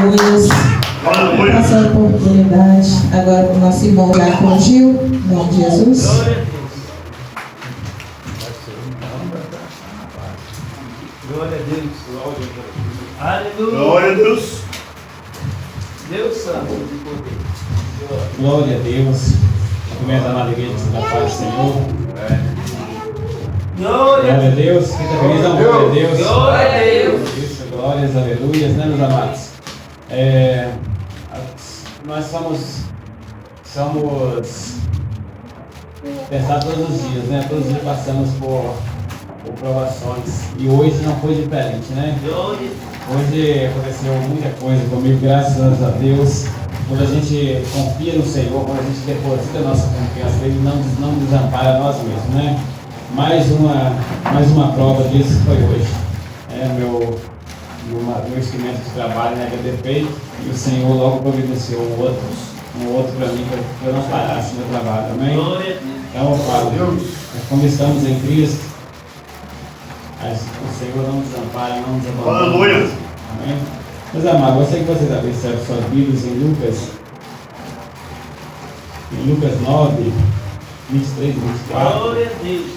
Aleluia. Essa oportunidade agora para o nosso irmão Diácono Gil, em nome de Jesus. Glória a Deus. Aleluia. Glória a Deus. Deus santo. Glória a Deus. Começa na alegria da paz do Senhor. Glória a Deus. Fica feliz, glória a Deus. Glória a Deus. Isso, glórias, aleluias, né, meus amados? Nós somos testados todos os dias, né? Todos os dias passamos por provações. E hoje não foi diferente, né? Hoje aconteceu muita coisa comigo, graças a Deus. Quando a gente confia no Senhor, quando a gente deposita a nossa confiança, Ele não desampara nós mesmos, né? Mais uma prova disso foi hoje. Meu instrumento de trabalho, né, que eu defeito, e o Senhor logo providenciou um outro para mim, para eu não parasse meu trabalho, amém? Então eu falo, como estamos em Cristo, o Senhor não desampara, não nos abandona. Aleluia. Amém? Meus amados, eu sei que vocês abrem suas Bíblias em Lucas 9, 23 e 24. Glória a Deus.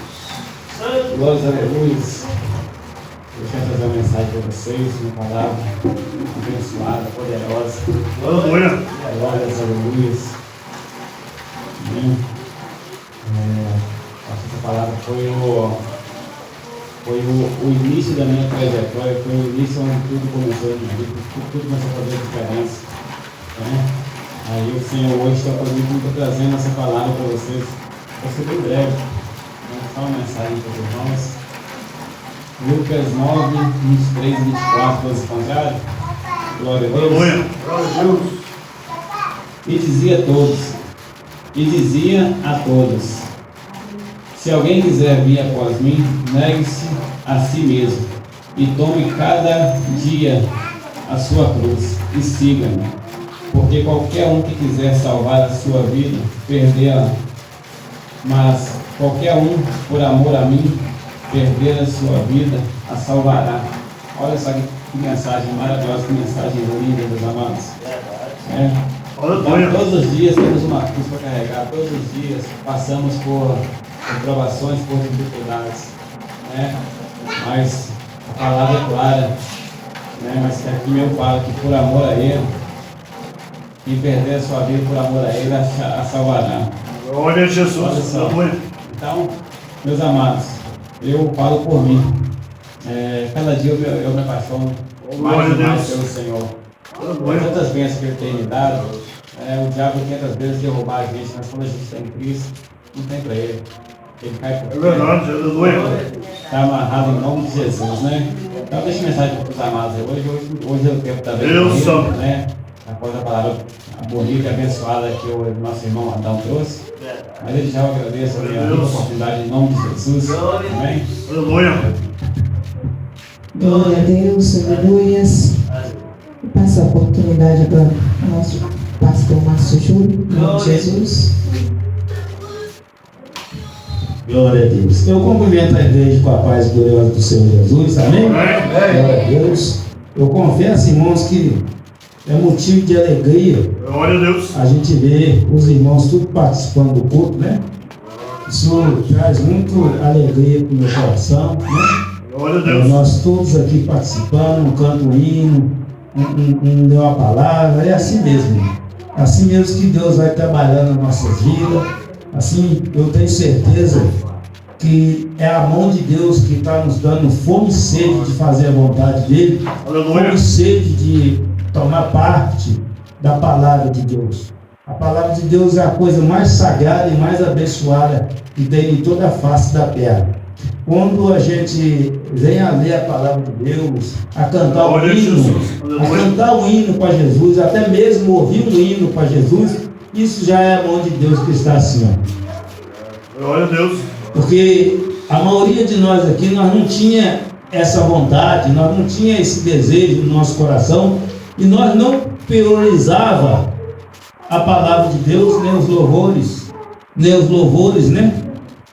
Glórias, aleluias. Eu quero trazer uma mensagem para vocês, uma palavra abençoada, poderosa. Aleluia. Glórias, aleluias. Amém. Essa palavra foi o início da minha trajetória, foi o início onde tudo começou na minha vida, tudo começou a fazer diferença. Né? Aí o Senhor hoje está trazendo essa palavra para vocês. Vai ser bem breve. Só uma mensagem para os irmãos. Lucas 9, 23 e 24, todos encontraram? Glória a Deus. Aleluia. Glória a Deus. E dizia a todos: se alguém quiser vir após mim, negue-se a si mesmo, e tome cada dia a sua cruz, e siga-me. Porque qualquer um que quiser salvar a sua vida, perdê-la. Mas qualquer um, por amor a mim, perder a sua vida, a salvará. Olha só que mensagem maravilhosa, que mensagem linda, meus amados. Então, todos os dias temos uma cruz para carregar, todos os dias passamos por provações, por dificuldades. Né? Mas a palavra é clara. Né? Mas que aqui meu fala que por amor a Ele, quem perder a sua vida por amor a Ele, a salvará. Glória a Jesus. Aleluia. Então, meus amados, eu falo por mim. Cada dia eu me apaixono mais e mais pelo Senhor. Por tantas bênçãos que Ele tem me dado, o diabo tenta às vezes derrubar a gente, mas quando a gente está em Cristo, não tem para ele. Ele cai por terra. É verdade, aleluia. Está amarrado em nome de Jesus, né? Então deixa mensagem para os amados. Hoje eu quero estar bem bonito, né? Após a palavra bonita e abençoada que o nosso irmão Adão trouxe. Mas ele já agradeço a minha oportunidade em nome de Jesus. Amém? Aleluia. Glória a Deus, aleluias. Passa a oportunidade agora ao nosso pastor Márcio Júlio, em nome de Jesus. Glória a Deus. Eu cumprimento a igreja com a paz gloriosa do Senhor Jesus. Amém? Glória a Deus. Eu confesso, irmãos, que é motivo de alegria. Glória a Deus. A gente vê os irmãos tudo participando do culto, né? Isso traz muito alegria para o meu coração, né? Glória a Deus. Nós todos aqui participando, um canto um hino, deu uma palavra, é assim mesmo. Assim mesmo que Deus vai trabalhando nas nossas vidas. Assim, eu tenho certeza que é a mão de Deus que está nos dando fome e sede de fazer a vontade dEle, fome e sede de tomar parte da palavra de Deus. A palavra de Deus é a coisa mais sagrada e mais abençoada que tem em toda a face da terra. Quando a gente vem a ler a palavra de Deus, a cantar um hino para Jesus, até mesmo ouvir um hino para Jesus, isso já é a mão de Deus que está assim. Glória a Deus. Porque a maioria de nós aqui, nós não tinha essa vontade, nós não tinha esse desejo no nosso coração, e nós não priorizava a palavra de Deus, nem os louvores, né?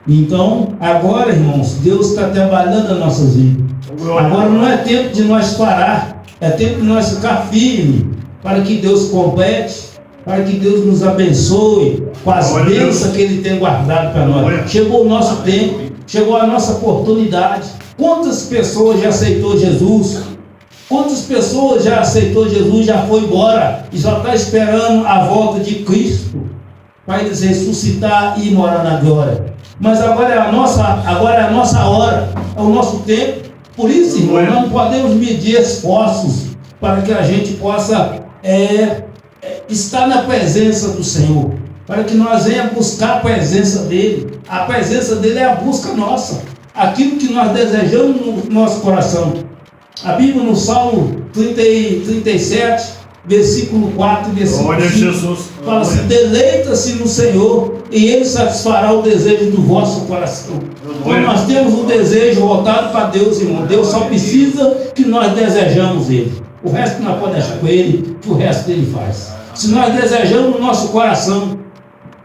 Então, agora, irmãos, Deus está trabalhando as nossas vidas. Agora não é tempo de nós parar, é tempo de nós ficar firmes para que Deus complete, para que Deus nos abençoe com as bênçãos que Ele tem guardado para nós. Chegou o nosso tempo, chegou a nossa oportunidade. Quantas pessoas já aceitou Jesus? Quantas pessoas já aceitou Jesus, já foi embora e já está esperando a volta de Cristo para eles ressuscitar e morar na glória? Mas agora é a nossa hora, é o nosso tempo. Por isso, irmão, nós não podemos medir esforços para que a gente possa estar na presença do Senhor, para que nós venhamos buscar a presença dEle. A presença dEle é a busca nossa, aquilo que nós desejamos no nosso coração. A Bíblia no Salmo 37, versículo 4 e versículo 5, fala assim: deleita-se no Senhor e Ele satisfará o desejo do vosso coração. Quando nós temos um desejo voltado para Deus, irmão, Deus só precisa que nós desejamos Ele. O resto nós podemos deixar com Ele, que o resto Ele faz. Se nós desejamos no nosso coração,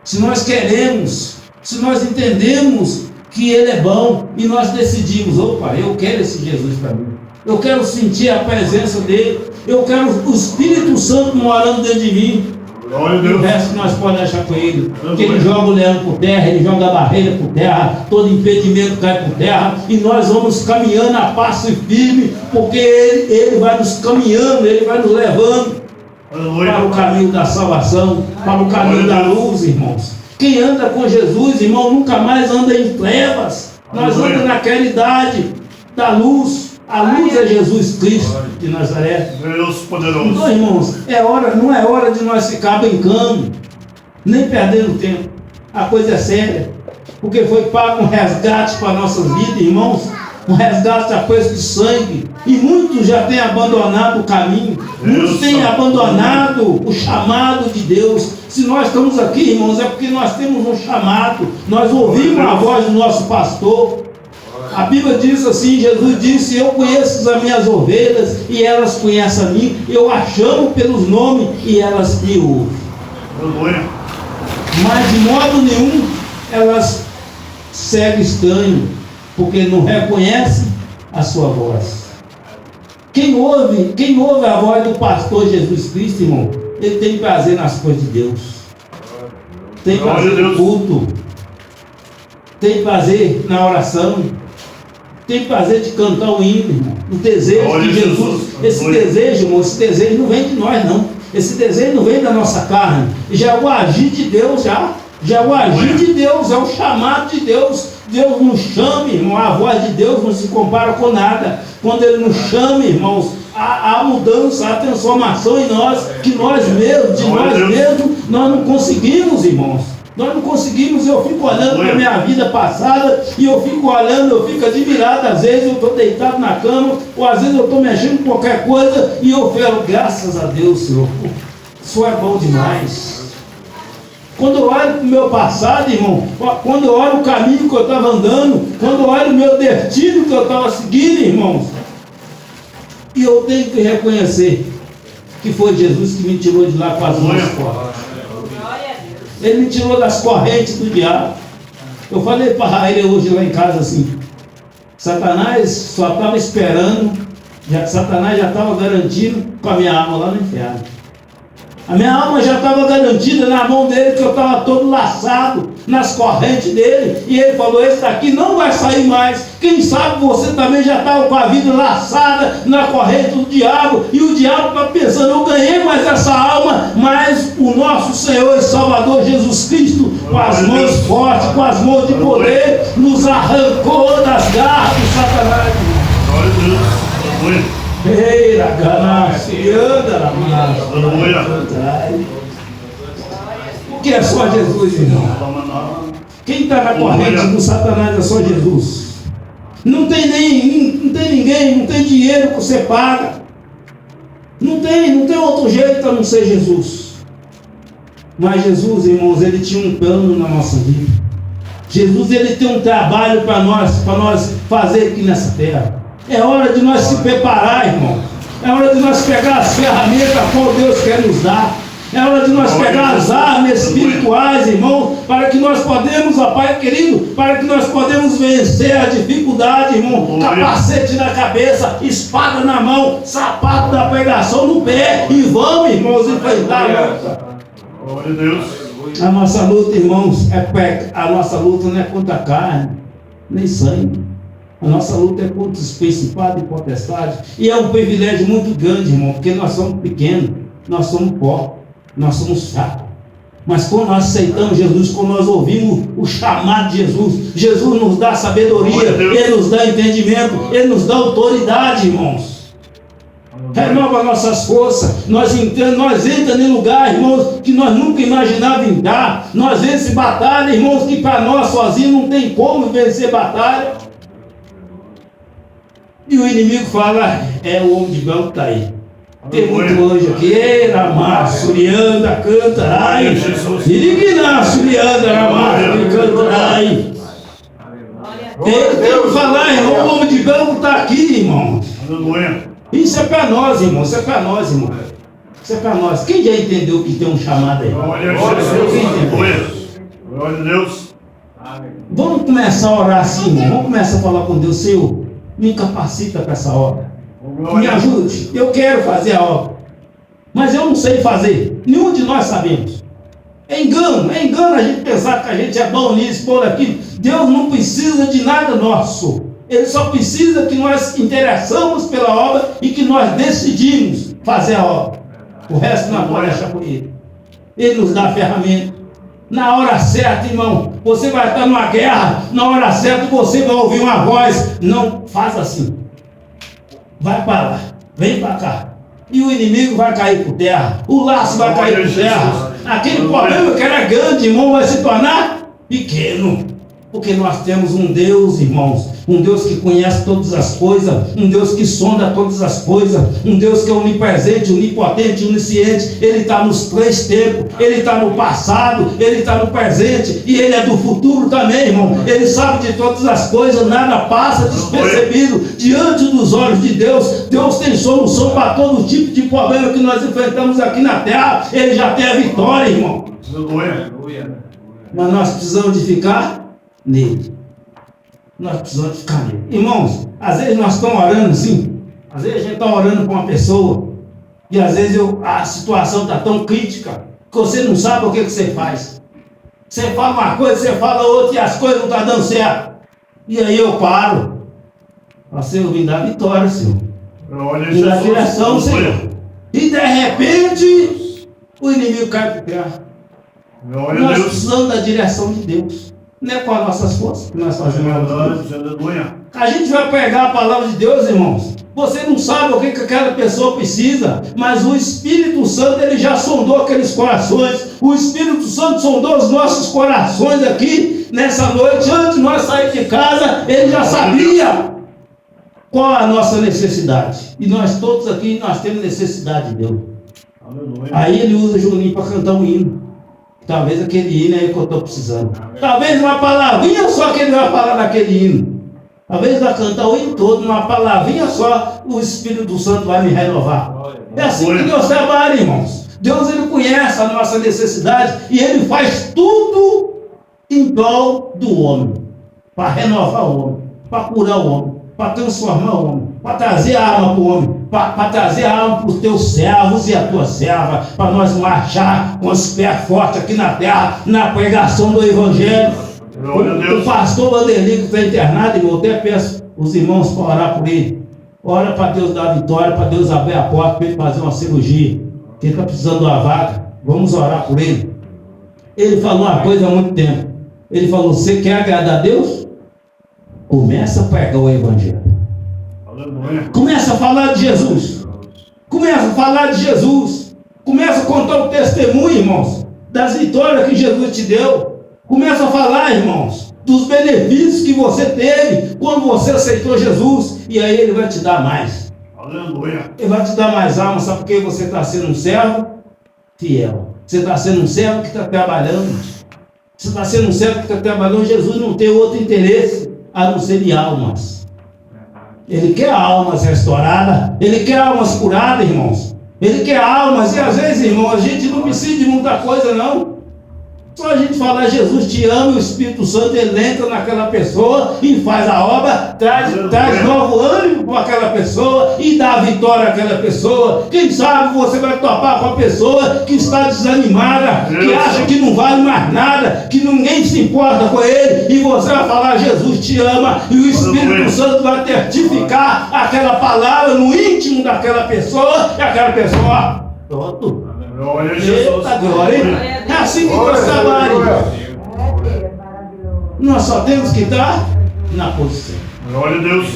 se nós queremos, se nós entendemos que Ele é bom e nós decidimos: opa, eu quero esse Jesus para mim. Eu quero sentir a presença dEle. Eu quero o Espírito Santo morando dentro de mim. O resto nós podemos deixar com Ele. Porque Ele joga o leão por terra, Ele joga a barreira por terra, todo impedimento cai por terra, e nós vamos caminhando a passo firme, porque Ele vai nos caminhando, Ele vai nos levando para o caminho da salvação, para o caminho da luz, irmãos. Quem anda com Jesus, irmão, nunca mais anda em trevas. Nós andamos naquela idade da luz. A luz é Jesus Cristo de Nazaré. Deus poderoso. Então, irmãos, não é hora de nós ficar brincando, nem perdendo tempo. A coisa é séria, porque foi pago um resgate para a nossa vida, irmãos. Um resgate a preço de sangue. E muitos já têm abandonado o caminho. Muitos têm abandonado o chamado de Deus. Se nós estamos aqui, irmãos, é porque nós temos um chamado. Nós ouvimos a voz do nosso pastor. A Bíblia diz assim, Jesus disse: eu conheço as minhas ovelhas e elas conhecem a mim. Eu as chamo pelos nomes e elas me ouvem. Mas de modo nenhum elas seguem estranho, porque não reconhecem a sua voz. Quem ouve a voz do pastor Jesus Cristo, irmão, ele tem prazer nas coisas de Deus. Tem prazer no culto. Tem prazer na oração. Tem prazer de cantar o hino, irmão. O desejo de Jesus. Esse desejo, irmão, esse desejo não vem de nós, não. Esse desejo não vem da nossa carne. Já é o agir de Deus, já é o agir de Deus, é o chamado de Deus. Deus nos chama, irmão. A voz de Deus não se compara com nada. Quando Ele nos chama, irmãos, há mudança, há transformação em nós, que nós mesmos, de nós mesmos, nós não conseguimos, irmãos. Nós não conseguimos. Eu fico olhando para a minha vida passada e eu fico olhando, eu fico admirado. Às vezes eu estou deitado na cama, ou às vezes eu estou mexendo com qualquer coisa e eu falo: graças a Deus, Senhor, o Senhor é bom demais. Quando eu olho para o meu passado, irmão, quando eu olho o caminho que eu estava andando, quando eu olho o meu destino que eu estava seguindo, irmãos, e eu tenho que reconhecer que foi Jesus que me tirou de lá com as mãos fortes. Ele me tirou das correntes do diabo. Eu falei para ele hoje lá em casa assim: Satanás só estava esperando, Satanás já estava garantindo com a minha alma lá no inferno. A minha alma já estava garantida na mão dele, que eu estava todo laçado nas correntes dele. E ele falou: esse daqui não vai sair mais. Quem sabe você também já estava com a vida laçada na corrente do diabo. E o diabo está pensando: eu ganhei mais essa alma. Mas o nosso Senhor e Salvador Jesus Cristo, com as mãos fortes, com as mãos de poder, nos arrancou das garras do Satanás. Glória a Deus. Eira, ganância, anda na massa. Porque é só Jesus, irmão. Quem está na corrente do Satanás é só Jesus. Não tem ninguém, não tem dinheiro que você paga. Não tem outro jeito a não ser Jesus. Mas Jesus, irmãos, Ele tinha um plano na nossa vida. Jesus, Ele tem um trabalho para nós fazer aqui nessa terra. É hora de nós se preparar, irmão. É hora de nós pegar as ferramentas que Deus quer nos dar. É hora de nós pegar as armas espirituais, irmão, para que nós podemos, ó Pai querido, para que nós podemos vencer a dificuldade, irmão. Capacete na cabeça, espada na mão, sapato da pregação no pé, e vamos, irmãos, enfrentar a luta. Glória a Deus. A nossa luta, irmãos, a nossa luta não é contra a carne, nem sangue. A nossa luta é contra os principados e potestades. E é um privilégio muito grande, irmão, porque nós somos pequenos, nós somos pobres, nós somos fracos. Mas quando nós aceitamos Jesus, quando nós ouvimos o chamado de Jesus, Jesus nos dá sabedoria, Ele nos dá entendimento, Ele nos dá autoridade, irmãos. Renova nossas forças. Nós entramos em lugar, irmãos, que nós nunca imaginávamos entrar. Nós vencemos batalha, irmãos, que para nós sozinhos não tem como vencer batalha. E o inimigo fala, é o homem de branco que está aí. Tem muito hoje aqui, Ramar, Surianda, Cantarai, Irigná, Surianda, Ramar, Cantarai. Ele tem que falar, irmão, o homem de branco está aqui, irmão. Isso é para nós, irmão, isso é para nós, irmão. Isso é para nós. Quem já entendeu que tem um chamado aí? Glória a Deus. Vamos começar a orar assim, irmão. Vamos começar a falar com Deus, Senhor. Me capacita para essa obra. Me ajude. Eu quero fazer a obra, mas eu não sei fazer. Nenhum de nós sabemos. É engano a gente pensar que a gente é bom nisso, por aquilo. Deus não precisa de nada nosso. Ele só precisa que nós interessamos pela obra e que nós decidimos fazer a obra. O resto nós podemos deixar com Ele. Ele nos dá a ferramenta. Na hora certa, irmão, você vai estar numa guerra, na hora certa você vai ouvir uma voz. Não, faz assim. Vai para lá, vem para cá. E o inimigo vai cair por terra. O laço vai cair por terra. Aquele problema que era grande, irmão, vai se tornar pequeno. Porque nós temos um Deus, irmãos, um Deus que conhece todas as coisas, um Deus que sonda todas as coisas, um Deus que é onipresente, onipotente, onisciente. Ele está nos três tempos, Ele está no passado, Ele está no presente e Ele é do futuro também, irmão. Ele sabe de todas as coisas, nada passa despercebido diante dos olhos de Deus. Deus tem solução para todo tipo de problema que nós enfrentamos aqui na terra. Ele já tem a vitória, irmão. Mas nós precisamos de ficar nele. Nós precisamos ficar nele. Irmãos, às vezes nós estamos orando assim. Às vezes a gente está orando para uma pessoa e às vezes a situação está tão crítica que você não sabe o que você faz. Você fala uma coisa, você fala outra e as coisas não estão dando certo. E aí eu paro. Senhor, me dá vitória, Senhor. Me dá direção, Senhor. E de repente o inimigo cai por terra. Nós precisamos da direção de Deus. Não é com as nossas forças que nós fazemos. A gente vai pegar a palavra de Deus, irmãos. Você não sabe o que aquela pessoa precisa, mas o Espírito Santo, ele já sondou aqueles corações. O Espírito Santo sondou os nossos corações aqui nessa noite. Antes de nós sair de casa, ele já sabia qual a nossa necessidade. E nós todos aqui, nós temos necessidade de Deus. Aí ele usa Juninho para cantar um hino. Talvez aquele hino é que eu estou precisando. Talvez uma palavrinha só que ele vai falar naquele hino. Talvez vai cantar o hino todo, uma palavrinha só, o Espírito Santo vai me renovar. É assim que Deus trabalha, irmãos. Deus, ele conhece a nossa necessidade e ele faz tudo em prol do homem. Para renovar o homem, para curar o homem, para transformar o homem, para trazer a alma para o homem, para trazer a alma para os teus servos e a tua serva, para nós marchar com os pés fortes aqui na terra, na pregação do Evangelho. O pastor Vanderlei que está internado, irmão, até peço os irmãos para orar por ele. Ora para Deus dar vitória, para Deus abrir a porta para ele fazer uma cirurgia, que ele está precisando de uma vaga. Vamos orar por ele. Ele falou uma coisa há muito tempo. Ele falou: você quer agradar a Deus? Começa a pregar o Evangelho. Começa a falar de Jesus. Começa a falar de Jesus. Começa a contar o testemunho, irmãos, das vitórias que Jesus te deu. Começa a falar, irmãos, dos benefícios que você teve quando você aceitou Jesus. E aí ele vai te dar mais. Ele vai te dar mais alma. Sabe por que você está sendo um servo fiel? Você está sendo um servo que está trabalhando. Você está sendo um servo que está trabalhando. Jesus não tem outro interesse a não ser de almas. Ele quer almas restauradas. Ele quer almas curadas, irmãos. Ele quer almas, e às vezes, irmão, a gente não precisa de muita coisa, não. Só a gente falar, Jesus te ama, o Espírito Santo, ele entra naquela pessoa e faz a obra, traz novo ânimo para aquela pessoa e dá a vitória àquela pessoa. Quem sabe você vai topar com a pessoa que está desanimada, que acha que não vale mais nada, que ninguém se importa com ele, e você vai falar, Jesus te ama, e o Espírito Santo vai certificar aquela palavra no íntimo daquela pessoa, e aquela pessoa, pronto. Glória a Jesus. Eita glória, hein? É assim que Deus trabalha. Nós só temos que estar na posição. Glória a Deus.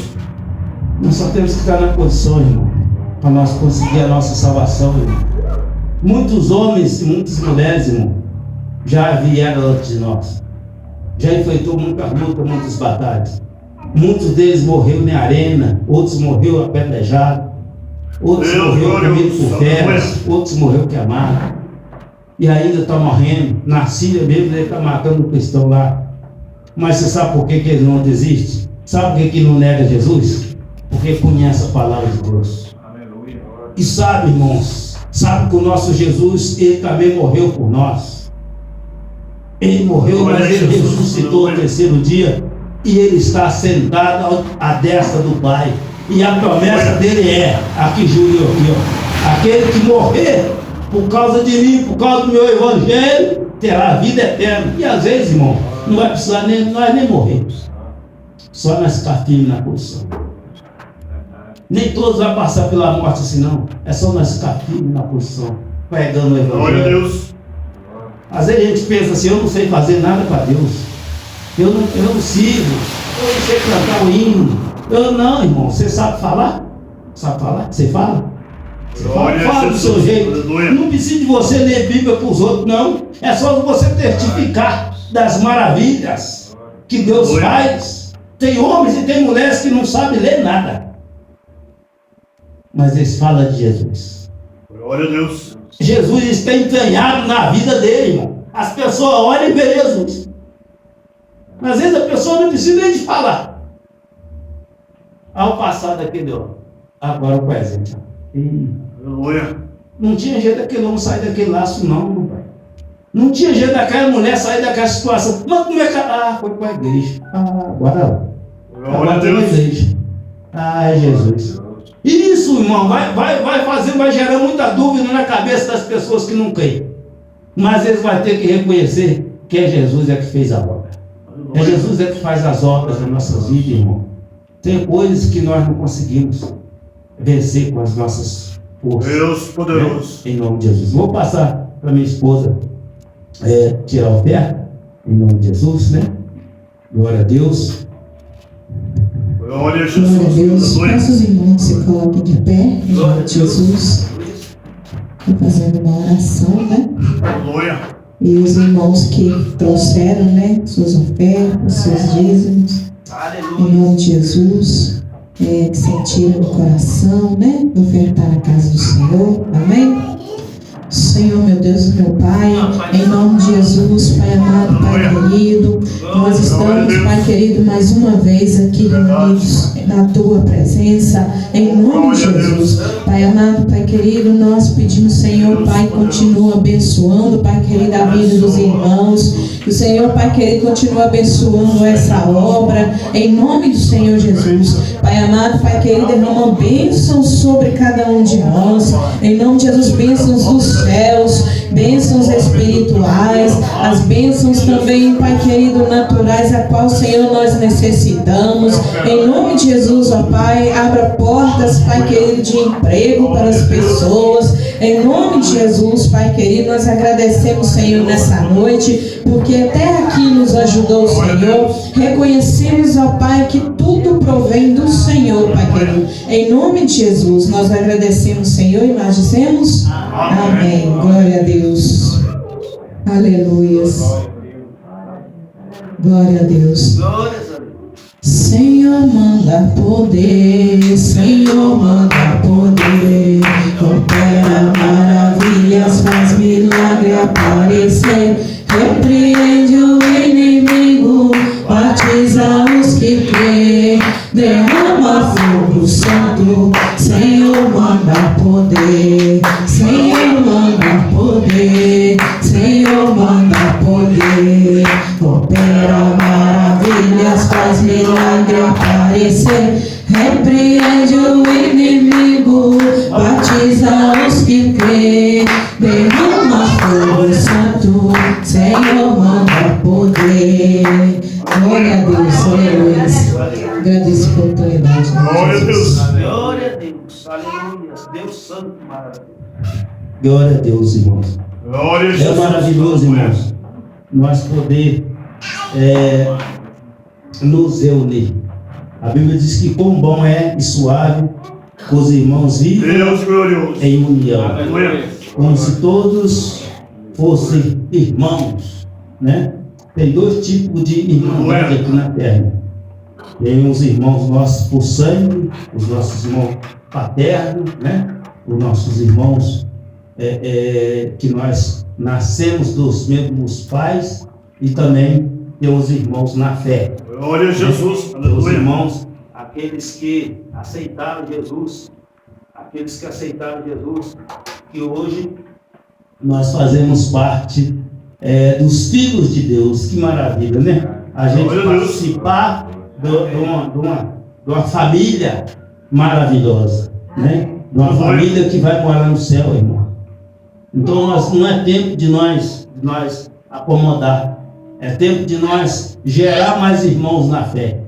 Nós só temos que estar na posição, irmão, para nós conseguir a nossa salvação, irmão. Muitos homens e muitas mulheres, irmão, já vieram antes de nós. Já enfrentou muitas lutas, muitas batalhas. Muitos deles morreram na arena, outros morreram apedrejados. Outros morreram comido por terras, outros morreram queimados. E ainda está morrendo. Na Síria mesmo ele está matando o cristão lá. Mas você sabe por que eles não desistem? Sabe por que não nega Jesus? Porque conhece a palavra de Deus. Aleluia. E sabe, irmãos, sabe que o nosso Jesus, ele também morreu por nós. Ele morreu, mas ele ressuscitou no terceiro dia. E ele está sentado à destra do Pai. E a promessa dele é, aqui Júlio, aqui, ó, aquele que morrer por causa de mim, por causa do meu evangelho, terá vida eterna. E às vezes, irmão, não vai precisar nós nem morrer. Só nós ficar firmes na posição. Nem todos vão passar pela morte assim, não. É só nós ficar firmes na posição, pregando o evangelho. Glória a Deus. Às vezes a gente pensa assim, eu não sei fazer nada para Deus. Eu não sirvo. Eu não sei cantar o hino. Eu não, irmão, você sabe falar? Sabe falar? Você fala? Você fala do seu jeito. Não precisa de você ler Bíblia para os outros, não. É só você testificar das maravilhas que Deus faz. Tem homens e tem mulheres que não sabem ler nada, mas eles falam de Jesus. Glória a Deus. Jesus está entranhado na vida dele, irmão. As pessoas olham e veem Jesus. Às vezes a pessoa não precisa nem de falar. Ao passar daquele homem, agora o presente. Aleluia. Não tinha jeito daquele homem sair daquele laço, não, meu pai. Não tinha jeito daquela mulher sair daquela situação. Mas como é que. Ah, foi para a igreja. Ah, agora Glória a foi Deus. para a igreja. Ah, é Jesus. Isso, irmão, vai gerar muita dúvida na cabeça das pessoas que não creem. Mas eles vão ter que reconhecer que é Jesus que fez a obra. É Jesus que faz as obras nas nossas vidas, irmão. Tem coisas que nós não conseguimos vencer com as nossas forças. Deus poderoso. Né? Em nome de Jesus. Vou passar para minha esposa tirar o pé. Em nome de Jesus, né? Glória a Deus. Glória a Glória a Jesus. Deus. Aleluia. Nossos irmãos se coloquem de pé, em nome de Jesus. Estou fazendo uma oração, né? Aleluia. E os irmãos que trouxeram, né, suas ofertas, seus dízimos, em nome de Jesus, que sentiram no coração, né, de ofertar na casa do Senhor, amém? Senhor, meu Deus e meu Pai, em nome de Jesus, Pai amado, Pai querido, nós estamos, Pai querido, mais uma vez aqui reunidos na Tua presença, em nome de Jesus. Pai amado, Pai querido, nós pedimos, Senhor, Pai, continua abençoando, Pai querido, a vida dos irmãos, que o Senhor, Pai querido, continua abençoando essa obra, em nome do Senhor Jesus. Pai amado, Pai querido, derrama bênçãos sobre cada um de nós, em nome de Jesus, bênçãos dos céus, bênçãos espirituais, as bênçãos também, Pai querido, naturais, a qual, Senhor, nós necessitamos. Em nome de Jesus, ó Pai, abra portas, Pai querido, de emprego para as pessoas. Em nome de Jesus, Pai querido, nós agradecemos, Senhor, nessa noite, porque até aqui nos ajudou o Senhor. Reconhecemos, ó Pai, que tudo provém do Senhor, Pai querido. Em nome de Jesus, nós agradecemos, Senhor, e nós dizemos amém. Glória a Deus. Aleluia. Glória a Deus. Senhor, manda poder, Senhor, manda poder, opera maravilhas, faz milagre aparecer, repreende o inimigo, batiza os que crê, derrama fogo santo, Senhor manda poder, Senhor manda poder, Senhor manda poder. Opera maravilhas, faz milagre aparecer. Repreende o inimigo, batiza os que crê. Derrama fogo santo, Senhor manda poder. Glória a Deus, aleluia. Agradeço a oportunidade. Glória a Deus. Glória a Deus. Aleluia. Deus Santo, maravilhoso. Glória a Deus, irmãos. Glória a É Jesus. maravilhoso, irmãos, nós poder nos reunir. A Bíblia diz que quão bom é e suave que os irmãos vivem Deus glorioso. em união, Aleluia. como se todos fossem irmãos, né? Tem dois tipos de irmandade aqui na terra. Tem os irmãos nossos por sangue, os nossos irmãos paternos, né? Os nossos irmãos que nós nascemos dos mesmos pais, e também tem os irmãos na fé. Glória a Jesus. Os Aleluia. irmãos, aqueles que aceitaram Jesus, que hoje nós fazemos parte dos filhos de Deus. Que maravilha, né? A gente Glória a Deus. participar de uma família maravilhosa, né? De uma Glória. família que vai morar no céu, irmão. Então não é tempo de nós acomodar. É tempo de nós gerar mais irmãos na fé.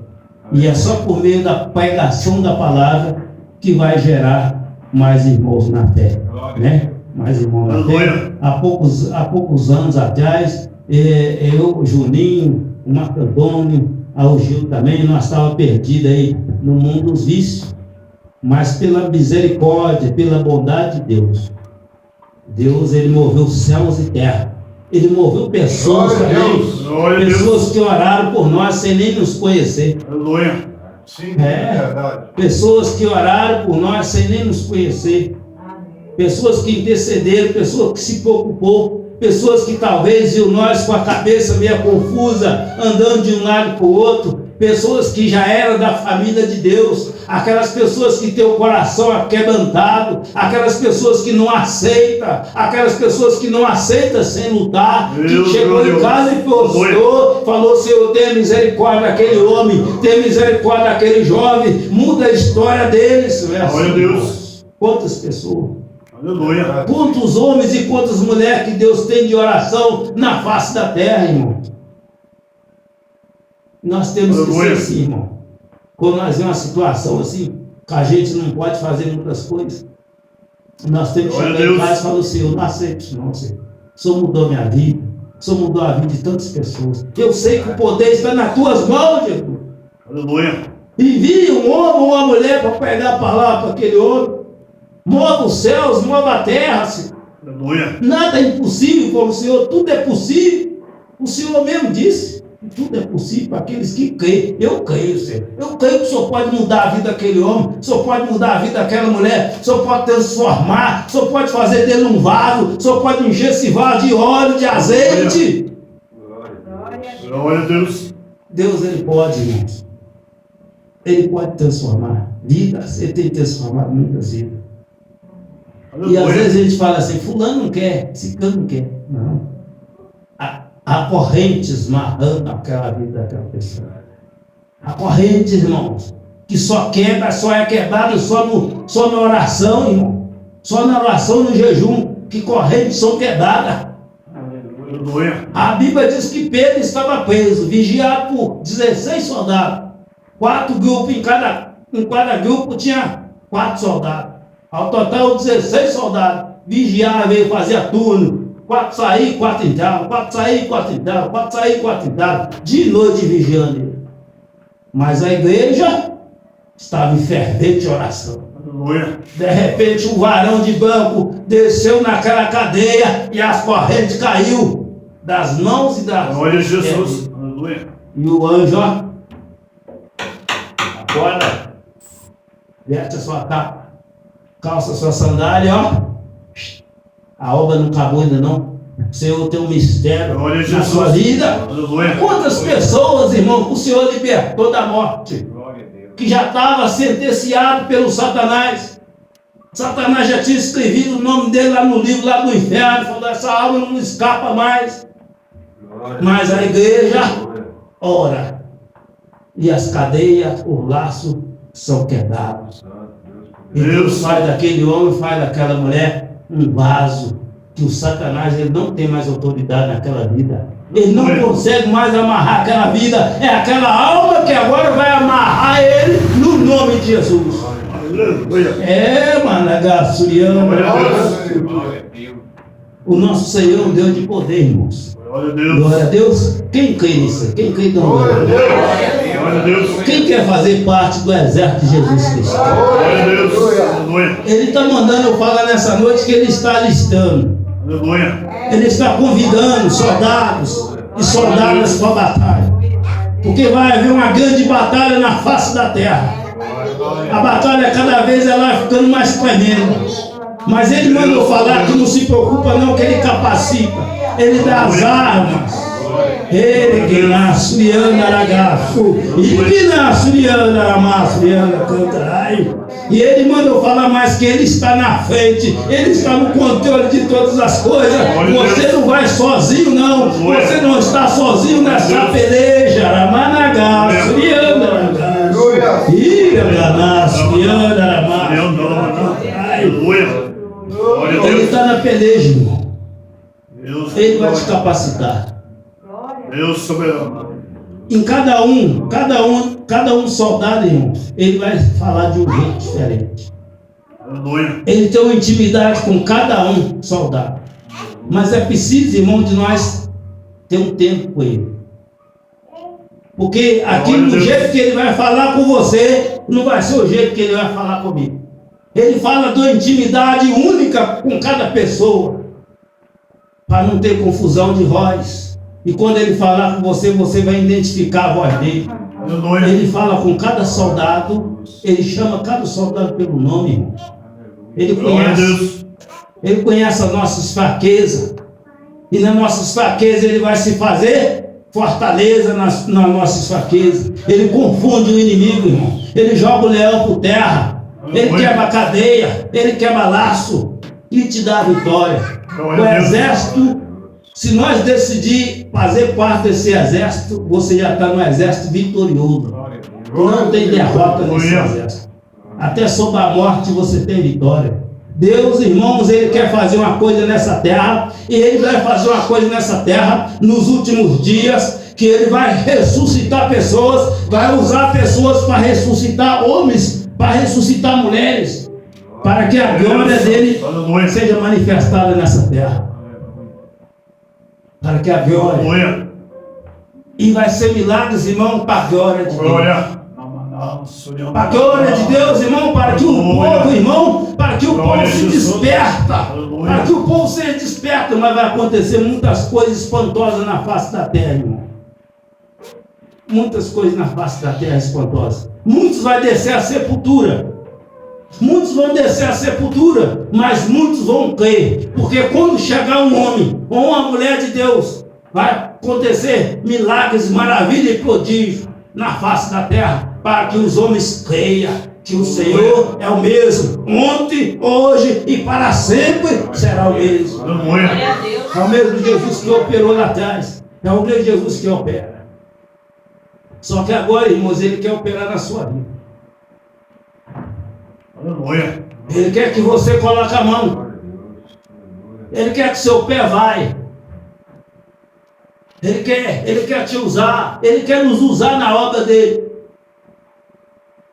E é só por meio da pregação da palavra que vai gerar mais irmãos na fé, né? Mais irmãos na fé. Aleluia. Há poucos anos atrás, eu, o Juninho, o Marco Antônio, o Gil também, nós estávamos perdidos aí no mundo dos vícios. Mas pela misericórdia, pela bondade de Deus, ele moveu céus e terra. Ele moveu pessoas Glória a também, Deus. Glória a Deus. pessoas que oraram por nós sem nem nos conhecer. Aleluia. Sim, É. verdade. Pessoas que oraram por nós sem nem nos conhecer. Pessoas que intercederam, pessoas que se preocupou, pessoas que talvez viu nós com a cabeça meio confusa, andando de um lado para o outro, pessoas que já eram da família de Deus, aquelas pessoas que têm o coração aquebrantado, aquelas pessoas que não aceitam, sem lutar, Deus que chegou glorioso. em casa e falou, Senhor, tenha misericórdia daquele homem, tenha misericórdia daquele jovem, muda a história deles. Glória a Deus. Quantas pessoas? Aleluia. Quantos homens e quantas mulheres que Deus tem de oração na face da terra, irmão. Nós temos que ser assim, irmão. Quando nós vemos uma situação assim, que a gente não pode fazer muitas coisas, nós temos que Glória a chegar em Deus. casa e falar, Senhor, não aceito isso não, Senhor. O Senhor mudou minha vida, o Senhor mudou a vida de tantas pessoas. Eu sei que o poder está nas tuas mãos, Jesus. Aleluia. Envie um homem ou uma mulher para pregar a palavra para aquele homem. Mova os céus, mova a terra, Senhor. Aleluia. Nada é impossível para o Senhor, tudo é possível. O Senhor mesmo disse que tudo é possível para aqueles que creem. Eu creio, Senhor. Eu creio que o Senhor pode mudar a vida daquele homem, o Senhor pode mudar a vida daquela mulher, o Senhor pode transformar, o Senhor pode fazer dele um vaso, o Senhor pode encher esse vaso de óleo, de azeite. Glória a Deus. Deus, Ele pode, irmãos. Ele pode transformar vidas, Ele tem transformado muitas vidas. E às vezes a gente fala assim, fulano não quer, ciclano não quer. Não. Há correntes marrando aquela vida daquela pessoa. Há correntes, irmãos, que só quebra, só é quebrado só na oração, irmão. Só na oração, no jejum, que correntes são quebradas. Aleluia. A Bíblia diz que Pedro estava preso, vigiado por 16 soldados. 4 grupos, em cada grupo tinha 4 soldados. Ao total, 16 soldados. Vigiavam, fazia turno. 4 saíam, 4 entravam. 4 saíam, 4 entravam. 4 saíam, 4 entravam. De noite vigiando ele. Mas a igreja estava em fervente oração. Aleluia. De repente, um varão de branco desceu naquela cadeia e as correntes caiu das mãos e das... Glória a Jesus. Aleluia. E o anjo, ó, acorda, veste a sua capa, calça a sua sandália, ó. A obra não acabou ainda não. O Senhor tem um mistério Glória a na Jesus. sua vida. Aleluia. Quantas pessoas, irmão, o Senhor libertou da morte, Glória a Deus. que já estava sentenciado pelo Satanás, Satanás já tinha escrevido o nome dele lá no livro, lá do inferno, falou, essa alma não escapa mais. Mas a igreja ora. E as cadeias, os laços são quebrados. E Deus faz daquele homem, faz daquela mulher um vaso. Que o Satanás ele não tem mais autoridade naquela vida. Ele não consegue mais amarrar aquela vida. É aquela alma que agora vai amarrar ele no nome de Jesus. É, mano, o nosso Senhor é um Deus de poder, irmãos. Glória a Deus. Quem crê nisso? Quem crê no glória a Deus? Quem quer fazer parte do exército de Jesus Cristo? Glória a Deus. Ele está mandando eu falar nessa noite que ele está alistando. Ele está convidando soldados e soldadas para a batalha. Porque vai haver uma grande batalha na face da terra. A batalha cada vez ela vai ficando mais tremenda. Mas ele mandou falar que não se preocupa não, que ele capacita. Ele dá as armas. Ele que nasce e anda aragaço. E que nasce e anda aramaço e anda cantarai. E ele mandou falar mais que ele está na frente. Ele está no controle de todas as coisas. Você não vai sozinho não. Você não está sozinho nessa peleja. Aramanagaço e anda aragaço. E aragaço e anda aramaço. Ele está na peleja, irmão. Ele vai te capacitar. Deus soberano. Em cada um soldado, irmão, ele vai falar de um jeito diferente. Ele tem uma intimidade com cada um soldado. Mas é preciso, irmão, de nós ter um tempo com ele. Porque aquilo do jeito que ele vai falar com você, não vai ser o jeito que ele vai falar comigo. Ele fala de uma intimidade única com cada pessoa, para não ter confusão de voz. E quando ele falar com você, você vai identificar a voz dele. Ele fala com cada soldado, ele chama cada soldado pelo nome, irmão. Ele conhece as nossas fraquezas. E nas nossas fraquezas ele vai se fazer fortaleza nas nossas fraquezas. Ele confunde o inimigo, irmão. Ele joga o leão por terra. Ele quebra a cadeia, ele quebra laço e te dá a vitória. O exército, se nós decidir fazer parte desse exército, você já está no exército vitorioso. Não tem derrota nesse exército. Até sobre a morte você tem vitória. Deus, irmãos, ele quer fazer uma coisa nessa terra, e ele vai fazer uma coisa nessa terra nos últimos dias, que ele vai ressuscitar pessoas, vai usar pessoas para ressuscitar homens, para ressuscitar mulheres, para que a glória dele seja manifestada nessa terra. Para que a glória. E vai ser milagres, irmão, para a glória de Deus. Para a glória de Deus, irmão, para que o povo, irmão, para que o povo se desperta. Para que o povo seja desperta, mas vai acontecer muitas coisas espantosas na face da terra, irmão. Muitas coisas na face da terra espantosas. Muitos vão descer à sepultura. Muitos vão descer à sepultura, mas muitos vão crer. Porque quando chegar um homem ou uma mulher de Deus, vai acontecer milagres, maravilha e prodígio na face da terra, para que os homens creiam que o Senhor é o mesmo, ontem, hoje e para sempre será o mesmo. É o mesmo Jesus que operou lá atrás. É o mesmo Jesus que opera. Só que agora, irmãos, ele quer operar na sua vida. Ele quer que você coloque a mão. Ele quer que seu pé vai. Ele quer te usar. Ele quer nos usar na obra dele,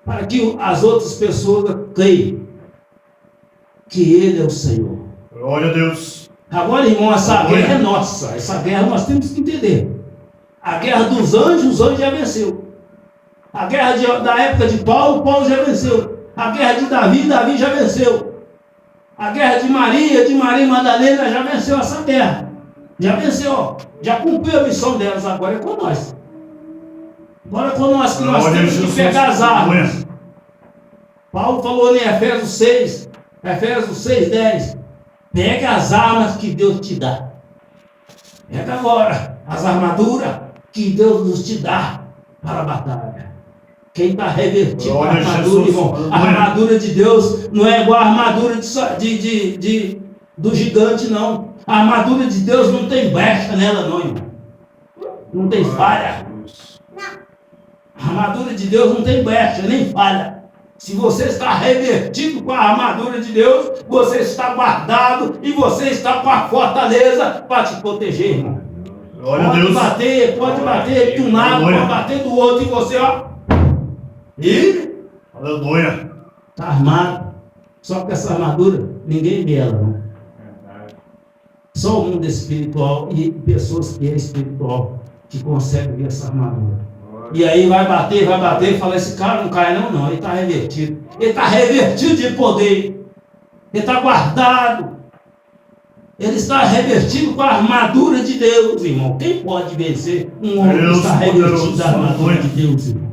para que as outras pessoas creiam que ele é o Senhor. Glória a Deus. Agora, irmão, essa guerra é nossa. Essa guerra nós temos que entender. A guerra dos anjos, os anjos já venceu. A guerra da época de Paulo, Paulo já venceu. A guerra de Davi, Davi já venceu. A guerra de Maria Madalena já venceu essa guerra. Já venceu. Já cumpriu a missão delas. Agora é com nós. Agora é com nós que nós temos que pegar as armas. Paulo falou em Efésios 6, Efésios 6:10. Pega as armas que Deus te dá. Pega agora as armaduras que Deus nos te dá para a batalha. Quem está revertido com a Glória a armadura, Jesus. irmão, a armadura de Deus não é igual a armadura do gigante, não. A armadura de Deus não tem brecha nela, não, irmão. Não tem falha. A armadura de Deus não tem brecha, nem falha. Se você está revertido com a armadura de Deus, você está guardado e você está com a fortaleza para te proteger, irmão. Glória a Deus. Pode bater de um lado, Aleluia. pode bater do outro e você, ó. E Aleluia. está armado. Só que essa armadura, ninguém vê ela, não. Só o mundo espiritual e pessoas que é espiritual que conseguem ver essa armadura. E aí vai bater e fala, esse cara não cai não, ele está revertido. Ele está revertido de poder. Ele está guardado. Ele está revertido com a armadura de Deus, irmão. Quem pode vencer um homem que está revertido da armadura de Deus, irmão?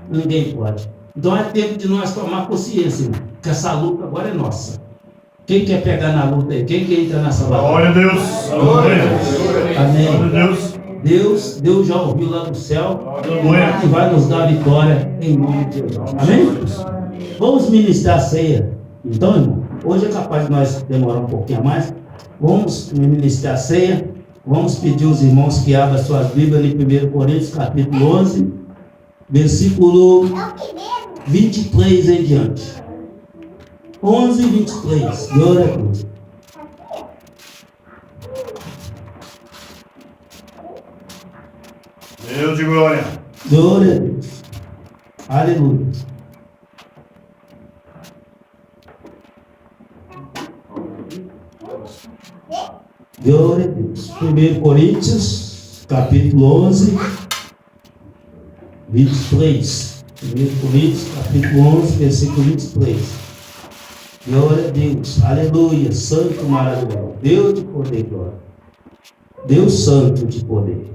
Ninguém pode. Então é tempo de nós tomar consciência, irmão, que essa luta agora é nossa. Quem quer pegar na luta aí? Quem quer entrar nessa batalha? Glória a Deus. Aleluia. Amém. Glória a Deus. Deus já ouviu lá do céu Aleluia. e vai nos dar vitória em nome de Jesus. Amém? Vamos ministrar a ceia. Então, irmão, hoje é capaz de nós demorar um pouquinho a mais. Vamos ministrar a ceia. Vamos pedir aos irmãos que abram suas Bíblias em 1 Coríntios, capítulo 11, versículo 23 em diante. 11 e 23. Glória a Deus. Deus de glória. Glória a Deus. Aleluia. Glória a Deus. 1 Coríntios, capítulo 11, 23. 1 Coríntios, capítulo 11, versículo 23. Glória a Deus. Aleluia. Santo, maravilhoso. Deus de poder e glória. Deus santo de poder.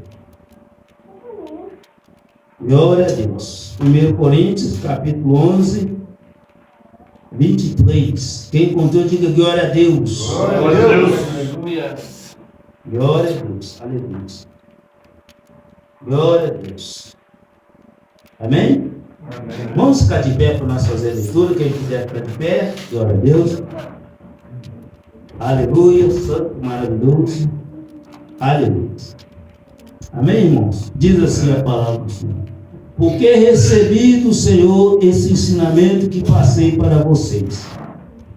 Glória a Deus. 1 Coríntios, capítulo 11, 23. Quem contou, diga glória a Deus. Glória a Deus. Aleluia. Glória a Deus. Aleluia. Glória a Deus. Amém? Vamos ficar de pé para nós fazer a leitura. Quem quiser ficar de pé, glória a Deus. Aleluia. Santo, maravilhoso. Aleluia. Amém, irmãos? Diz assim a palavra do Senhor. Porque recebi do Senhor esse ensinamento que passei para vocês.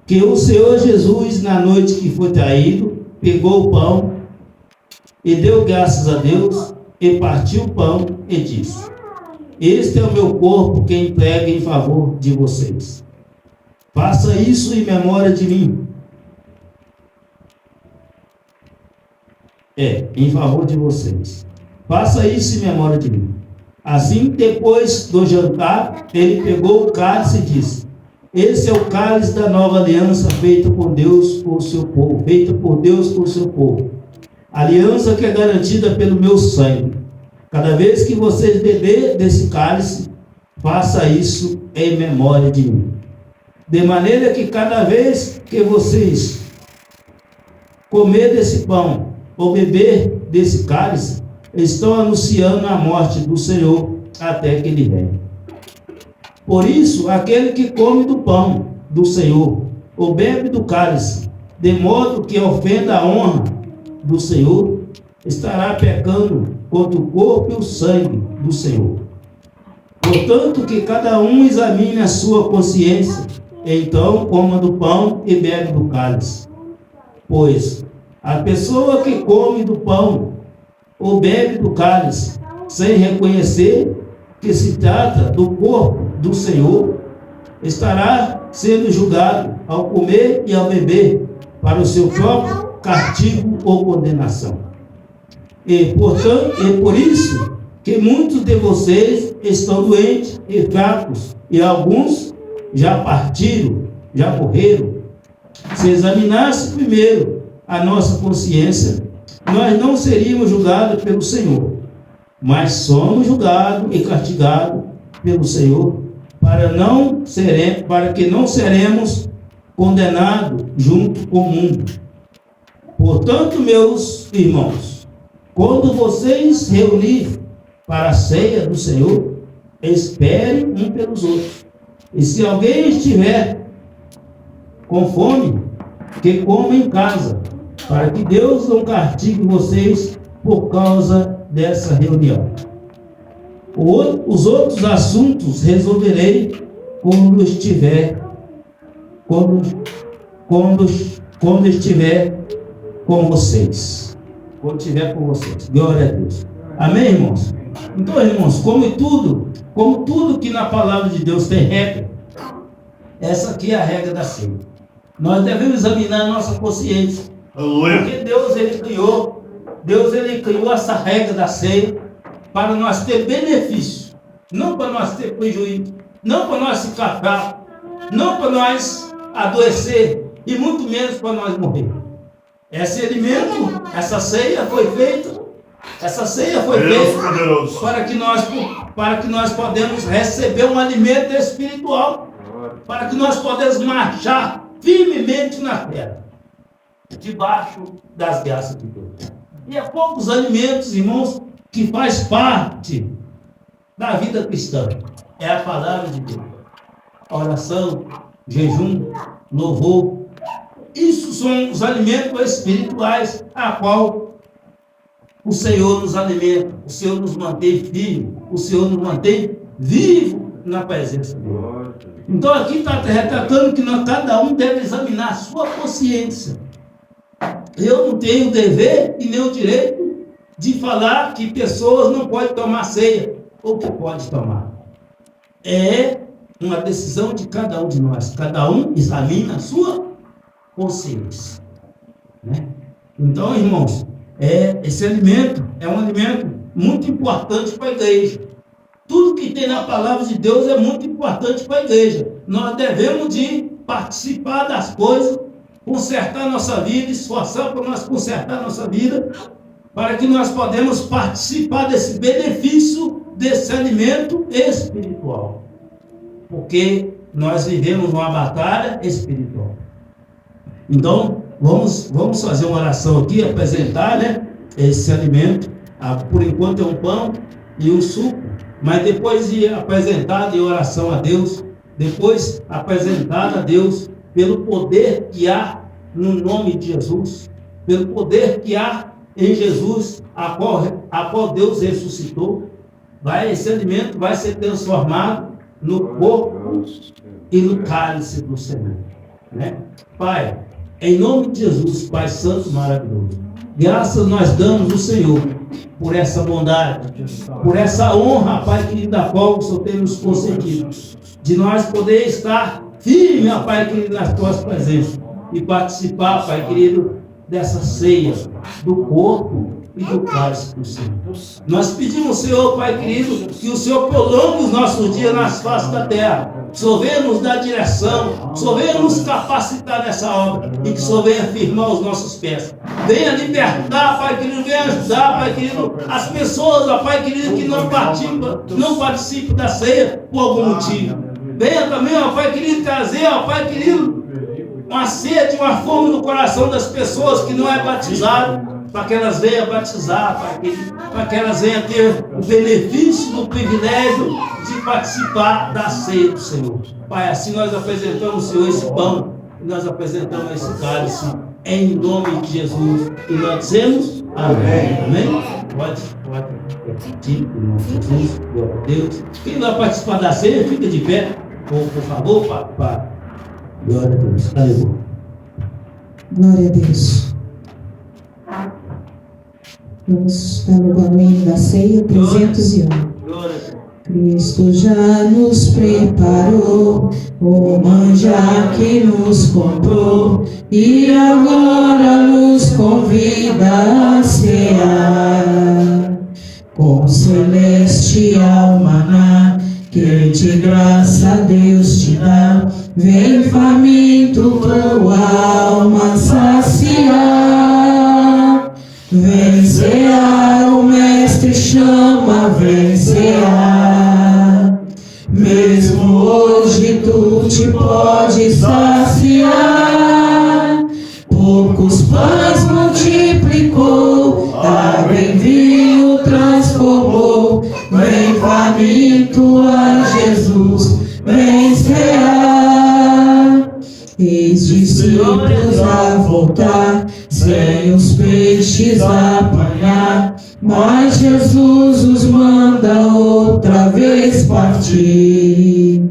Que o Senhor Jesus, na noite que foi traído, pegou o pão e deu graças a Deus e partiu o pão e disse: este é o meu corpo que entrega em favor de vocês. Faça isso em memória de mim. Em favor de vocês. Faça isso em memória de mim. Assim, depois do jantar, ele pegou o cálice e disse: esse é o cálice da nova aliança feita por Deus por seu povo. Feita por Deus por seu povo. Aliança que é garantida pelo meu sangue. Cada vez que vocês beber desse cálice, faça isso em memória de mim. De maneira que cada vez que vocês comer desse pão ou beber desse cálice, estão anunciando a morte do Senhor até que Ele venha. Por isso, aquele que come do pão do Senhor ou bebe do cálice, de modo que ofenda a honra do Senhor, estará pecando contra o corpo e o sangue do Senhor. Portanto, que cada um examine a sua consciência, então coma do pão e bebe do cálice. Pois a pessoa que come do pão ou bebe do cálice, sem reconhecer que se trata do corpo do Senhor, estará sendo julgado ao comer e ao beber para o seu próprio castigo ou condenação. E por isso que muitos de vocês estão doentes e fracos, e alguns já partiram, já morreram. Se examinasse primeiro a nossa consciência, nós não seríamos julgados pelo Senhor, mas somos julgados e castigados pelo Senhor, para que não seremos condenados junto com o mundo. Portanto, meus irmãos, quando vocês reunirem para a ceia do Senhor, espere um pelos outros. E se alguém estiver com fome, que coma em casa, para que Deus não castigue vocês por causa dessa reunião. Os outros assuntos resolverei quando estiver com vocês. Quando estiver com vocês. Glória a Deus. Amém, irmãos? Então, irmãos, como tudo que na palavra de Deus tem regra, essa aqui é a regra da ceia. Nós devemos examinar a nossa consciência. Aleluia. Porque Deus ele criou essa regra da ceia para nós ter benefício, não para nós ter prejuízo, não para nós ficar fracos, não para nós adoecer e muito menos para nós morrer. Esse alimento, essa ceia foi feita para que nós podemos receber um alimento espiritual, para que nós podemos marchar firmemente na terra, debaixo das graças de Deus. E é poucos alimentos, irmãos, que faz parte da vida cristã. É a palavra de Deus. A oração, jejum, louvor. Isso são os alimentos espirituais a qual o Senhor nos alimenta, o Senhor nos mantém firme, o Senhor nos mantém vivo na presença dele. Então aqui está retratando que cada um deve examinar a sua consciência. Eu não tenho o dever e nem o direito de falar que pessoas não podem tomar ceia, ou que pode tomar. É uma decisão de cada um de nós. Cada um examina a sua consciência. Né? Então, irmãos, esse alimento é um alimento muito importante para a igreja. Tudo que tem na palavra de Deus é muito importante para a igreja. Nós devemos de participar das coisas, consertar nossa vida, esforçar para nós consertar nossa vida, para que nós podemos participar desse benefício, desse alimento espiritual. Porque nós vivemos uma batalha espiritual. Então, vamos fazer uma oração aqui, apresentar, né, esse alimento. Por enquanto é um pão e um suco, mas depois de apresentar em oração a Deus, depois apresentar a Deus pelo poder que há no nome de Jesus, pelo poder que há em Jesus, a qual Deus ressuscitou, esse alimento vai ser transformado no corpo e no cálice do Senhor. Né? Pai, em nome de Jesus, Pai Santo maravilhoso, graças nós damos ao Senhor por essa bondade, por essa honra, Pai querido, da qual o Senhor tem nos concedido, de nós poder estar firme, Pai querido, nas tuas presenças e participar, Pai querido, dessa ceia do corpo e do cálice do Senhor. Nós pedimos, Senhor, Pai querido, que o Senhor prolongue os nossos dias nas faces da terra. Que o Senhor venha nos dar direção, que o Senhor venha nos capacitar nessa obra e que o Senhor venha firmar os nossos pés. Venha libertar, Pai querido, venha ajudar, Pai querido, as pessoas, Pai querido, que não participam da ceia por algum motivo. Venha também, Pai querido, trazer, Pai querido, uma sede, uma fome no coração das pessoas que não é batizado, para que elas venham batizar, para que elas venham ter o benefício do privilégio de participar da ceia do Senhor. Pai, assim nós apresentamos ao Senhor esse pão, e nós apresentamos esse cálice, em nome de Jesus, e nós dizemos amém. Amém? Pode repetir, em nome de Jesus, glória a Deus. Quem vai participar da ceia, fica de pé, por favor, Pai. Glória a Deus. Aleluia. Glória a Deus. Vamos estar no caminho da ceia 301. Cristo já nos preparou o manjar que nos comprou e agora nos convida a cear com celestial maná que de graça Deus te dá. Vem faminto tua alma saciar. Vem cear, o Mestre chama, vem cear. Mesmo hoje tu te podes saciar. Poucos pães multiplicou, água em vinho transformou. Vem faminto faminto a Jesus vencerá. Eis discípulos a voltar, sem os peixes apanhar, mas Jesus os manda outra vez partir.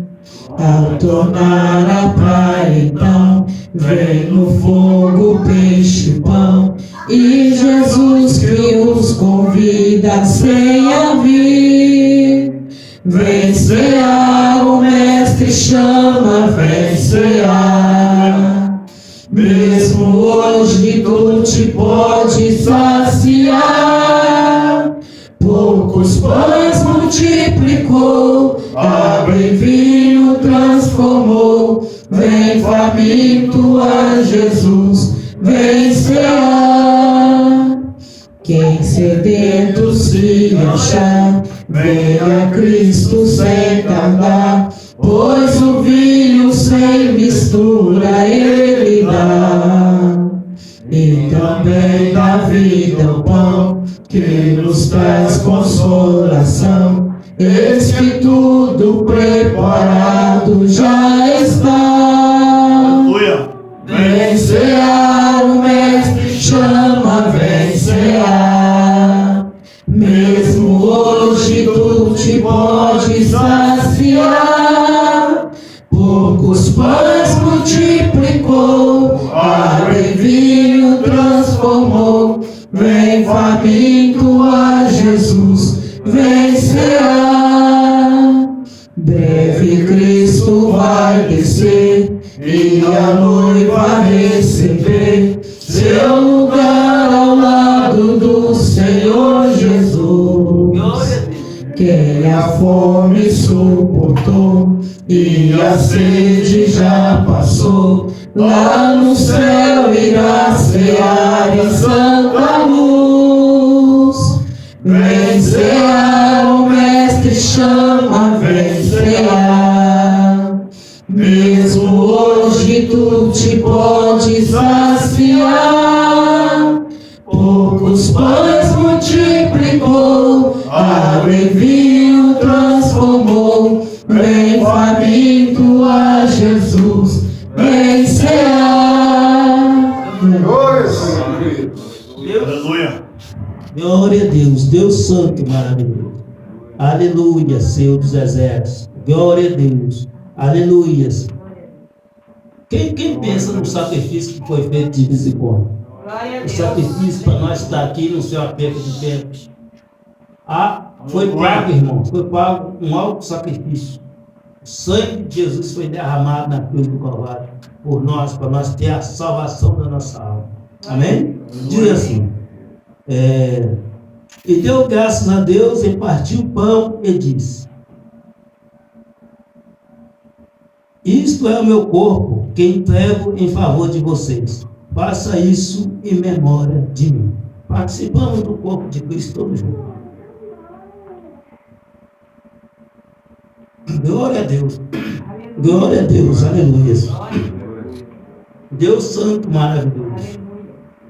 Ao tornar a praia então, vem no fogo peixe e pão, e Jesus que os convida sem a vir. Vencerá, o mestre chama, vencerá. Mesmo hoje tu te pode saciar. Poucos pães multiplicou, água em vinho transformou. Vem faminto a Jesus vencerá. Quem sedento se achar, venha a Cristo sem tardar, pois o vinho sem mistura Ele dá. E também dá vida o pão, que nos traz consolação. Eis que tudo preparado já está. Aleluia. Vencerá, o mestre chama, vencerá. Mesmo hoje tu te pode saciar. Poucos pães multiplicou, água em vinho transformou. Vem faminto a Jesus vencerá. Breve Cristo vai descer, e a noiva receber seu lugar ao lado do Senhor Jesus. Quem a fome suportou e a sede já passou, lá no céu irá cear em santa luz. Vencerá, o mestre chama, vencerá. Mesmo hoje tu te pode saciar. Poucos pães multiplicou, água em vinho transformou. Vem faminto a Jesus vencerá. Aleluia. Glória a Deus, Deus Santo e maravilhoso. Aleluia, Senhor dos Exércitos. Glória a Deus. Aleluia. Quem pensa no sacrifício que foi feito de misericórdia? O sacrifício para nós estar aqui no seu aperto de tempo. Foi pago, irmão. Foi pago um alto sacrifício. O sangue de Jesus foi derramado na cruz do Calvário por nós, para nós ter a salvação da nossa alma. Amém? Diz assim. E deu graças a Deus e partiu o pão e disse: isto é o meu corpo que entrego em favor de vocês. Faça isso em memória de mim. Participamos do corpo de Cristo todos juntos. Glória a Deus. Glória a Deus. Aleluia. Deus Santo maravilhoso.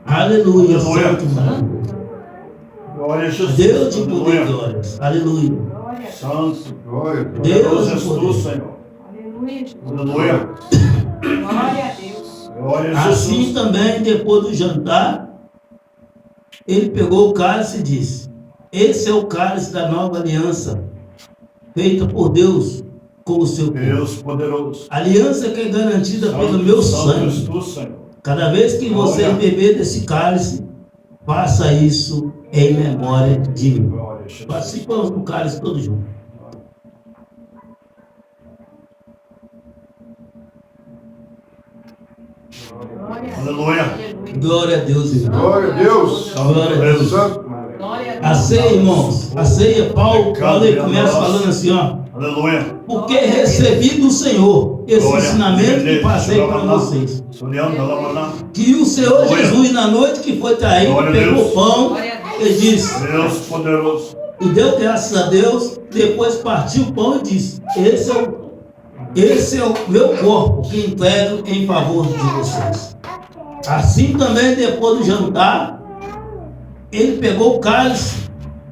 Aleluia. Santo maravilhoso. Glória a Jesus. Deus de poder e glórias. Aleluia. Santo. Glória. Deus de Jesus, poder. Senhor. Aleluia. Glória a Deus. Glória a Jesus. Assim também, depois do jantar, ele pegou o cálice e disse: esse é o cálice da nova aliança, feita por Deus com o seu povo. Deus poderoso. Aliança que é garantida pelo meu sangue. Tu, Senhor. Cada vez que você beber desse cálice, faça isso em memória de mim. Glória a Jesus. Participamos do cálice todos juntos. Aleluia. Glória a Deus, irmão. Glória a Deus. Glória a Deus. Glória a A Deus. ceia, irmãos, a ceia, Paulo ele começa falando assim, ó. Aleluia. Porque recebi do Senhor esse Glória. ensinamento que passei para vocês. Glória Que o Senhor Jesus, na noite que foi traído, Glória a pegou Deus. o pão Glória a e disse, poderoso. e deu graças a Deus, depois partiu o pão e disse: esse é o meu corpo que entrego em favor de vocês. Assim também, depois do jantar, ele pegou o cálice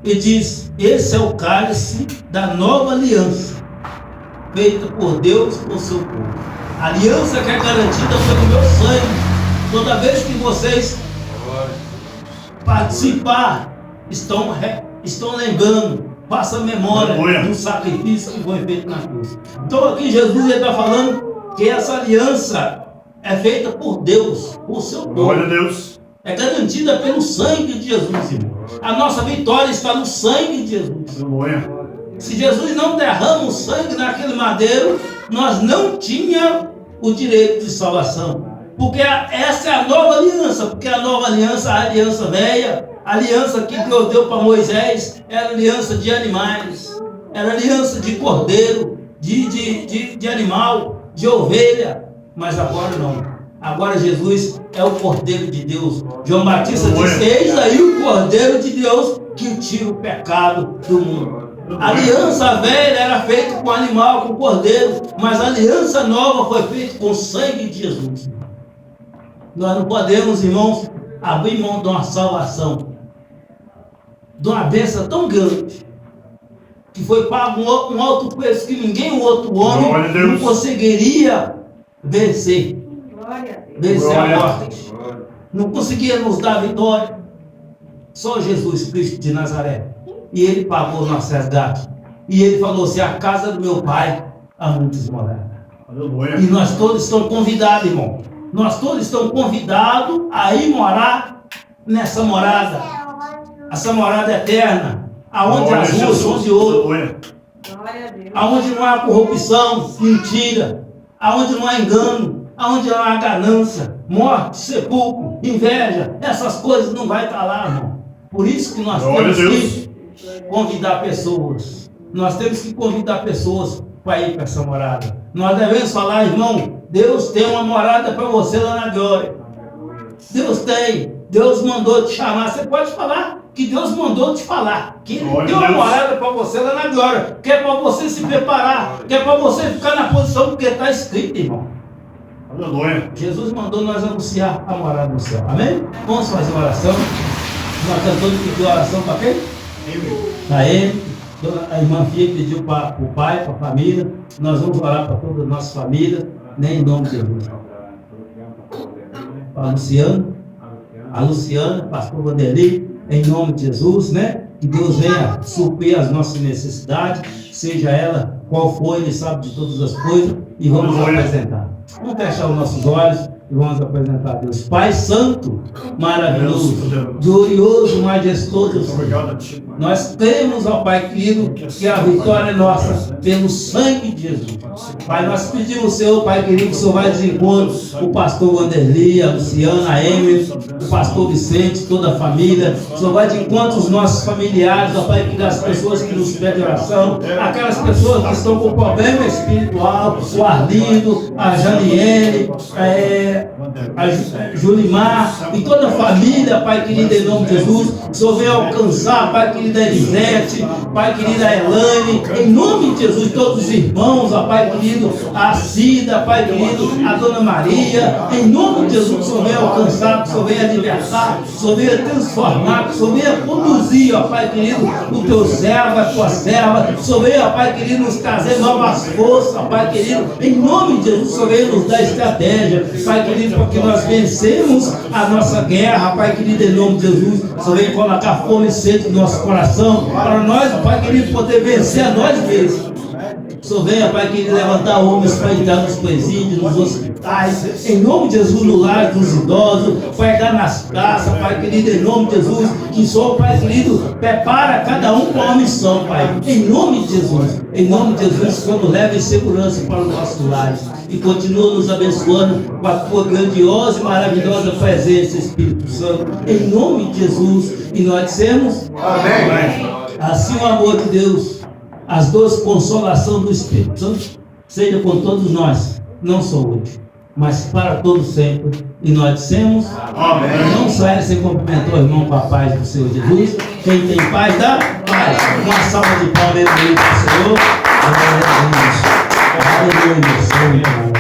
e diz: esse é o cálice da nova aliança, feita por Deus com o seu povo. A aliança que é garantida pelo meu sangue. Toda vez que vocês participar, estão lembrando, faça memória do sacrifício que foi feito na cruz. Então aqui Jesus está falando que essa aliança é feita por Deus, por seu povo. Glória a Deus. É garantida pelo sangue de Jesus, irmão. A nossa vitória está no sangue de Jesus. Aleluia. Se Jesus não derrama o sangue naquele madeiro, nós não tínhamos o direito de salvação. Porque essa é a nova aliança. Porque a nova aliança, a aliança velha, a aliança que Deus deu para Moisés, era aliança de animais, era aliança de cordeiro, de animal, de ovelha. Mas agora não. Agora Jesus é o Cordeiro de Deus. João Batista disse: eis aí o Cordeiro de Deus que tira o pecado do mundo. A aliança velha era feita com animal, com cordeiro, mas a aliança nova foi feita com o sangue de Jesus. Nós não podemos, irmãos, abrir mão de uma salvação, de uma bênção tão grande, que foi pago um alto preço que ninguém, o outro homem, não conseguiria vencer. Vencer a morte. Não conseguia nos dar vitória. Só Jesus Cristo de Nazaré. E ele pagou o nosso resgate. E ele falou assim: a casa do meu pai há muitos moradas. E nós todos estamos convidados, irmão. Nós todos estamos convidados a ir morar nessa morada. Essa morada eterna. Aonde as ruas são de ouro. Aonde não há corrupção, mentira. Aonde não há engano. Aonde não há ganância, morte, sepulcro, inveja. Essas coisas não vai estar lá, irmão. Por isso que nós temos que convidar pessoas. Nós temos que convidar pessoas para ir para essa morada. Nós devemos falar: irmão, Deus tem uma morada para você lá na glória. Deus tem. Deus mandou te chamar. Você pode falar que Deus mandou te falar. Que Ele tem uma morada para você lá na glória. Que é para você se preparar. Que é para você ficar na posição porque está escrito, irmão. Aleluia. Jesus mandou nós anunciar a morada do céu. Amém? Vamos fazer uma oração. Nós cantamos pediu oração para quem? Para ele. A irmã Fia pediu para o pai, para a família. Nós vamos orar para toda a nossa família, em nome de Jesus. Para a Luciana, pastor Vanderlei, em nome de Jesus, né? Que Deus venha suprir as nossas necessidades, seja ela qual for, Ele sabe de todas as coisas, e vamos apresentar. Vamos fechar os nossos olhos e vamos apresentar a Deus. Pai Santo, maravilhoso, glorioso, majestoso. Nós cremos, ó Pai querido, que a vitória é nossa pelo sangue de Jesus. Pai, nós pedimos ao Senhor, Pai querido, que o Senhor vai desencontro o pastor Vanderlei, a Luciana, a Emily, o pastor Vicente, toda a família. O Senhor vai de encontro os nossos familiares, ó Pai querido, as pessoas que nos pedem oração, aquelas pessoas que estão com problema espiritual, o Arlindo, a Janiele, a Julimar e toda a família, Pai querido, em nome de Jesus. O Senhor venha alcançar, Pai querido, a Elisete, Pai querido, a Elane, em nome de Jesus, todos os irmãos, ó Pai querido, a Cida, Pai querido, a Dona Maria, em nome de Jesus, que o Senhor venha alcançar, que o Senhor venha libertar, que o Senhor venha transformar, que o Senhor venha conduzir, ó Pai querido, o teu servo, a tua serva, que o Senhor venha, ó Pai querido, nos trazer novas forças, ó Pai querido, em nome de Jesus, que o Senhor venha nos dar estratégia, Pai querido, para que nós vencemos a nossa guerra, Pai querido, em nome de Jesus. O Senhor venha colocar fome e sede no nosso coração, para nós, Pai querido, poder vencer a nós mesmos. O Senhor venha, Pai querido, levantar homens para entrar nos presídios, nos hospitais, em nome de Jesus, no lar dos idosos, Pai, dar nas praças, Pai querido, em nome de Jesus, que o Senhor, Pai querido, prepara cada um para uma missão, Pai, em nome de Jesus, quando leva em segurança para os nossos lares, e continua nos abençoando com a tua grandiosa e maravilhosa presença, Espírito Santo, em nome de Jesus, e nós dissemos, amém. Assim o amor de Deus, as duas consolação do Espírito Santo, seja com todos nós, não só hoje, mas para todos sempre. E nós dissemos, amém. Não saia sem cumprimentar o irmão com a paz do Senhor Jesus. Quem tem paz, dá paz. Uma salva de palmas para o Senhor. Aleluia, Senhor.